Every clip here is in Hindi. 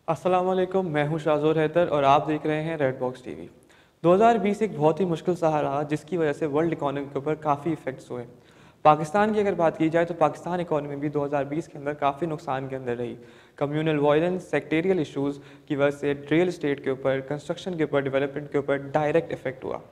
अस्सलाम वालेकुम, मैं हूं शाज़ोर हैदर और आप देख रहे हैं रेड बॉक्स टीवी। 2020 एक बहुत ही मुश्किल सहा रहा जिसकी वजह से वर्ल्ड इकोनॉमी के ऊपर काफ़ी इफ़ेक्ट्स हुए। पाकिस्तान की अगर बात की जाए तो पाकिस्तान इकोनॉमी भी 2020 के अंदर काफ़ी नुकसान के अंदर रही। कम्युनल वायलेंस, सेक्टेरियल इश्यूज़ की वजह से रियल एस्टेट के ऊपर, कंस्ट्रक्शन के ऊपर, डेवलपमेंट के ऊपर डायरेक्ट इफेक्ट हुआ।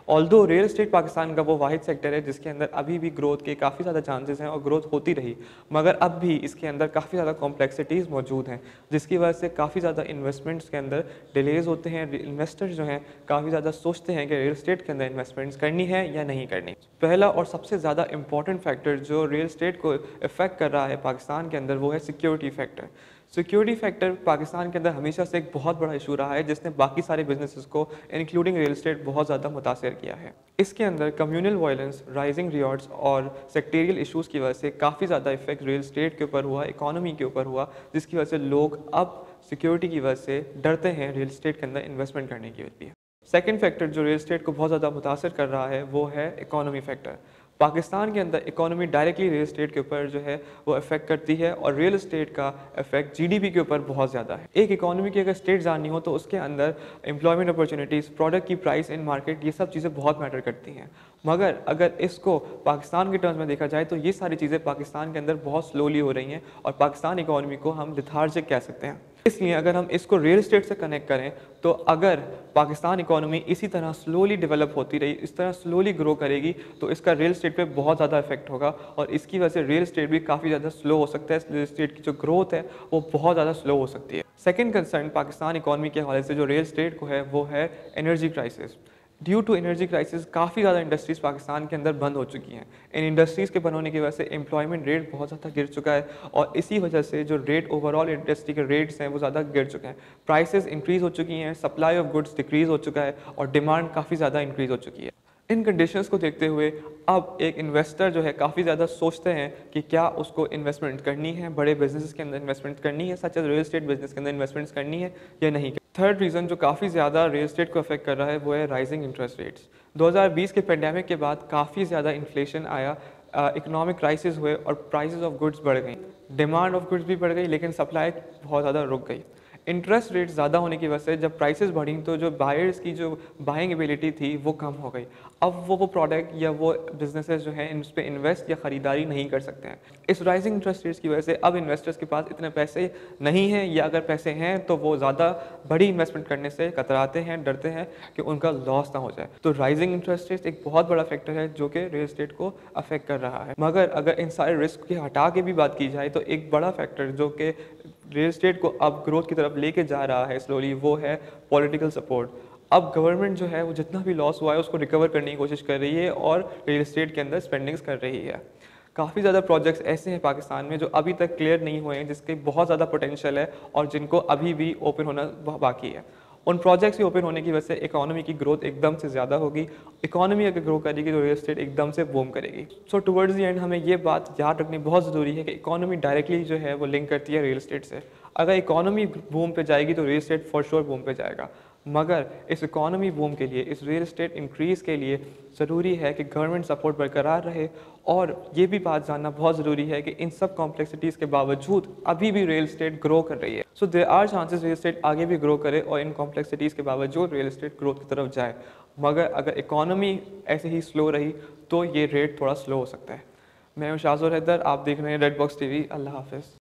ऑल्दो रियल एस्टेट पाकिस्तान का वो वाहिद सेक्टर है जिसके अंदर अभी भी ग्रोथ के काफ़ी ज़्यादा चांसेस हैं और ग्रोथ होती रही, मगर अब भी इसके अंदर काफ़ी ज़्यादा कॉम्प्लेक्सिटीज़ मौजूद हैं जिसकी वजह से काफ़ी ज़्यादा इन्वेस्टमेंट्स के अंदर डिलेज होते हैं। इन्वेस्टर्स जो हैं काफ़ी ज़्यादा सोचते हैं कि रियल एस्टेट के अंदर इन्वेस्टमेंट्स करनी है या नहीं करनी। पहला और सबसे ज़्यादा इंपॉर्टेंट फैक्टर जो रियल एस्टेट को इफेक्ट कर रहा है पाकिस्तान के अंदर वो है security factor. Security factor Pakistan के अंदर हमेशा से एक बहुत बड़ा इशू रहा है जिसने बाकी सारे बिजनेसेस को इंक्लूडिंग रियल एस्टेट बहुत ज़्यादा मुतासर किया है। इसके अंदर कम्युनल वायलेंस, राइजिंग रियॉर्ड्स और सेक्टेरियल इश्यूज़ की वजह से काफ़ी ज़्यादा इफेक्ट रियल एस्टेट के ऊपर हुआ, इकोनॉमी के ऊपर हुआ, जिसकी वजह से लोग अब सिक्योरिटी की वजह से डरते हैं रियल एस्टेट के अंदर इन्वेस्टमेंट करने के लिए। सेकेंड फैक्टर जो रियल एस्टेट को बहुत ज़्यादा मुतासर कर रहा है वो है इकोनॉमी फैक्टर। पाकिस्तान के अंदर इकोनॉमी डायरेक्टली रियल एस्टेट के ऊपर जो है वो इफेक्ट करती है और रियल एस्टेट का इफेक्ट जीडीपी के ऊपर बहुत ज़्यादा है। एक इकोनॉमी की अगर स्टेट जाननी हो तो उसके अंदर एम्प्लॉयमेंट अपॉर्चुनिटीज़, प्रोडक्ट की प्राइस इन मार्केट, ये सब चीज़ें बहुत मैटर करती हैं। मगर अगर इसको पाकिस्तान के टर्म्स में देखा जाए तो ये सारी चीज़ें पाकिस्तान के अंदर बहुत स्लोली हो रही हैं और पाकिस्तान इकोनॉमी को हम लिथार्जिक कह सकते हैं। इसलिए अगर हम इसको रियल एस्टेट से कनेक्ट करें तो अगर पाकिस्तान इकोनॉमी इसी तरह स्लोली डेवलप होती रही, इस तरह स्लोली ग्रो करेगी तो इसका रियल एस्टेट पे बहुत ज़्यादा इफेक्ट होगा और इसकी वजह से रियल एस्टेट भी काफ़ी ज़्यादा स्लो हो सकता है। रियल एस्टेट की जो ग्रोथ है वो बहुत ज़्यादा स्लो हो सकती है। सेकेंड कंसर्न पाकिस्तान इकोनॉमी के हवाले से जो रियल एस्टेट को है वो है energy crisis. Due to energy crisis काफ़ी ज़्यादा इंडस्ट्रीज़ पाकिस्तान के अंदर बंद हो चुकी हैं। इन इंडस्ट्रीज़ के बंद होने की वजह से एम्प्लॉयमेंट रेट बहुत ज़्यादा गिर चुका है और इसी वजह से जो रेट ओवरऑल इंडस्ट्री के रेट्स हैं वो ज़्यादा गिर चुके हैं। प्राइसेस इंक्रीज़ हो चुकी हैं, सप्लाई ऑफ गुड्स डिक्रीज़ हो चुका है और डिमांड काफ़ी ज़्यादा इंक्रीज़ हो चुकी है। इन कंडीशंस को देखते हुए अब एक इन्वेस्टर जो है काफ़ी ज़्यादा सोचते हैं कि क्या उसको इन्वेस्टमेंट करनी है, बड़े बिजनेस के अंदर इन्वेस्टमेंट करनी है, such as real estate business के अंदर इन्वेस्टमेंट्स करनी है या नहीं। थर्ड रीज़न जो काफ़ी ज़्यादा रियल एस्टेट को अफेक्ट कर रहा है वो है राइजिंग इंटरेस्ट रेट्स। 2020 के पेंडेमिक के बाद काफ़ी ज़्यादा इन्फ्लेशन आया, इकोनॉमिक क्राइसिस हुए और प्राइसेस ऑफ गुड्स बढ़ गई, डिमांड ऑफ गुड्स भी बढ़ गई लेकिन सप्लाई बहुत ज़्यादा रुक गई। इंटरेस्ट रेट ज़्यादा होने की वजह से जब प्राइसेस बढ़ी तो जो बायर्स की जो बाइंग एबिलिटी थी वो कम हो गई। अब वो प्रोडक्ट या वो बिजनेसेस जो हैं इन पर इन्वेस्ट या ख़रीदारी नहीं कर सकते हैं। इस राइजिंग इंटरेस्ट रेट्स की वजह से अब इन्वेस्टर्स के पास इतने पैसे नहीं हैं या अगर पैसे हैं तो वो ज़्यादा बड़ी इन्वेस्टमेंट करने से कतराते हैं, डरते हैं कि उनका लॉस ना हो जाए। तो राइजिंग इंटरेस्ट रेट्स एक बहुत बड़ा फैक्टर है जो कि रियल एस्टेट को अफेक्ट कर रहा है। मगर अगर इन सारे रिस्क की हटा के भी बात की जाए तो एक बड़ा फैक्टर जो कि रियल एस्टेट को अब ग्रोथ की तरफ लेके जा रहा है स्लोली वो है पॉलिटिकल सपोर्ट। अब गवर्नमेंट जो है वो जितना भी लॉस हुआ है उसको रिकवर करने की कोशिश कर रही है और रियल एस्टेट के अंदर स्पेंडिंग्स कर रही है। काफ़ी ज़्यादा प्रोजेक्ट्स ऐसे हैं पाकिस्तान में जो अभी तक क्लियर नहीं हुए हैं, जिसके बहुत ज़्यादा पोटेंशियल है और जिनको अभी भी ओपन होना बाकी है। उन प्रोजेक्ट्स के ओपन होने की वजह से इकोनॉमी की ग्रोथ एकदम से ज़्यादा होगी। इकोनॉमी अगर ग्रो करेगी तो रियल एस्टेट एकदम से बूम करेगी। सो टुवर्ड्स द एंड हमें ये बात याद रखनी बहुत ज़रूरी है कि इकोनॉमी डायरेक्टली जो है वो लिंक करती है रियल एस्टेट से। अगर इकोनॉमी बूम पे जाएगी तो real estate for sure boom पे जाएगा। मगर इस इकोनॉमी बूम के लिए, इस रियल एस्टेट इंक्रीज़ के लिए ज़रूरी है कि गवर्नमेंट सपोर्ट बरकरार रहे और ये भी बात जानना बहुत ज़रूरी है कि इन सब कॉम्प्लेक्सिटीज़ के बावजूद अभी भी रियल एस्टेट ग्रो कर रही है। So there are chances real estate आगे भी ग्रो करे और इन कॉम्प्लेक्सिटीज़ के बावजूद रियल एस्टेट ग्रोथ की तरफ जाए। मगर अगर इकोनॉमी ऐसे ही स्लो रही तो ये रेट थोड़ा स्लो हो सकता है। मैं हूं शाज़ोर हैदर, आप देख रहे हैं रेड बॉक्स टीवी। अल्लाह हाफ़िज़।